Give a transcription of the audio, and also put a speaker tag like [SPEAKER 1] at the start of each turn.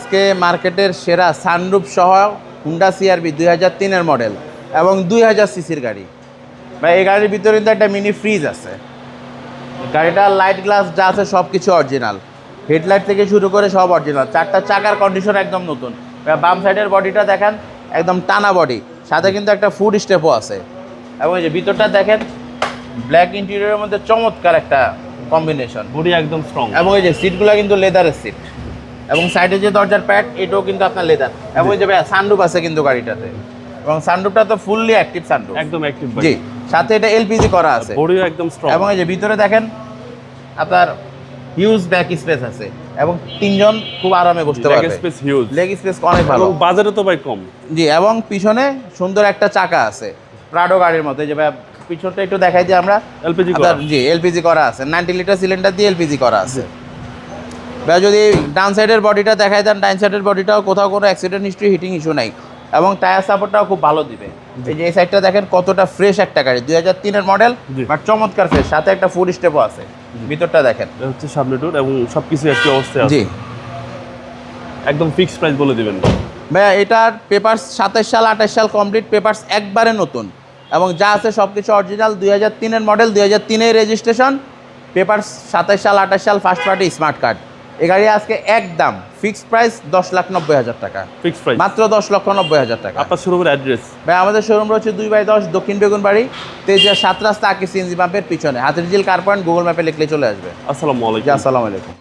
[SPEAKER 1] আজকে মার্কেটের সেরা সানরুফ সহ হুন্ডা সিআরভি 2003-এর মডেল এবং 2000 সিসির গাড়ি। ভাই এই গাড়ির ভিতরে কিন্তু একটা মিনি ফ্রিজ আছে। গাড়িটার লাইট গ্লাস যা আছে সব কিছু অরিজিনাল, হেডলাইট থেকে শুরু করে সব অরিজিনাল। চারটা চাকার কন্ডিশন একদম নতুন। বাম সাইডের বডিটা দেখেন একদম টানা বডি, সাথে কিন্তু একটা ফুড স্টেপও আছে। এবং এই যে ভিতরটা দেখেন ব্ল্যাক ইন্টেরিয়রের মধ্যে চমৎকার একটা কম্বিনেশন,
[SPEAKER 2] বডি একদম স্ট্রং।
[SPEAKER 1] এবং এই যে সিটগুলো কিন্তু লেদারের সিট, এবং সাইডে যে দরজার প্যাড এটাও কিন্তু আপনার লেদার। এবং এই যে সানরুফ আছে কিন্তু গাড়িটাতে, এবং সানরুফটা তো ফুললি অ্যাক্টিভ সানরুফ,
[SPEAKER 2] একদম অ্যাক্টিভ।
[SPEAKER 1] জি, সাথে এটা এলপিজি করা আছে,
[SPEAKER 2] বডিও একদম স্ট্রং।
[SPEAKER 1] এবং এই যে ভিতরে দেখেন আপনার হিউজ ব্যাক স্পেস আছে, এবং তিনজন খুব আরামে বসতে পারবে।
[SPEAKER 2] Leg space huge,
[SPEAKER 1] leg space অনেক ভালো,
[SPEAKER 2] এবং বাজারে তো ভাই কম।
[SPEAKER 1] জি, এবং পিছনে সুন্দর একটা চাকা আছে প্রাডো গাড়ির মতো। এই যে ভাই পিছনটা একটু দেখাই দিই আমরা,
[SPEAKER 2] এলপিজি করা।
[SPEAKER 1] জি, এলপিজি করা আছে, 90 লিটার সিলিন্ডার দিয়ে এলপিজি করা আছে। ভাই যদি ডান সাইডের বডিটা দেখাই দেন, ডান সাইডের বডিটাও কোথাও কোনো অ্যাক্সিডেন্ট হিস্ট্রি, হিটিং ইস্যু নাই, এবং টায়ার সাপোর্টটাও খুব ভালো দিবে। এই যে এই সাইডটা দেখেন কতটা ফ্রেশ একটা গাড়ি, 2003-এর মডেল, বাট চমৎকার ফ্রেশ, সাথে একটা ফুড স্টেপও আছে। ভিতরটা দেখেন,
[SPEAKER 2] এটা হচ্ছে সামনে ডোর, এবং সবকিছু একই অবস্থায় আছে।
[SPEAKER 1] জি,
[SPEAKER 2] একদম ফিক্সড প্রাইস বলে দিবেন
[SPEAKER 1] ভাইয়া এটার পেপারস 27 সাল 28 সাল কমপ্লিট, পেপারস একবারে নতুন, এবং যা আছে সব কিছু অরিজিনাল। 2003-এর মডেল, 2003-এর রেজিস্ট্রেশন, পেপারস 27 সাল 28 সাল, ফার্স্ট পার্টি স্মার্ট কার্ড। এই গাড়ি আজকে একদম ফিক্সড প্রাইস 10,90,000 টাকা,
[SPEAKER 2] ফিক্সড প্রাইস
[SPEAKER 1] মাত্র 10,90,000 টাকা।
[SPEAKER 2] আপনার শোরুমের অ্যাড্রেস?
[SPEAKER 1] ভাই আমাদের শোরুম রয়েছে 2/10 দক্ষিণ বেগুনবাড়ি, তেজিয়া 7 রাস্তা আকি সিএনজি পাম্পের পিছনে, হাতিরঝিল কার পয়েন্ট, গুগল ম্যাপে লিখলে চলে আসবে।
[SPEAKER 2] আসসালামু আলাইকুম।
[SPEAKER 1] জি, আসসালামু আলাইকুম।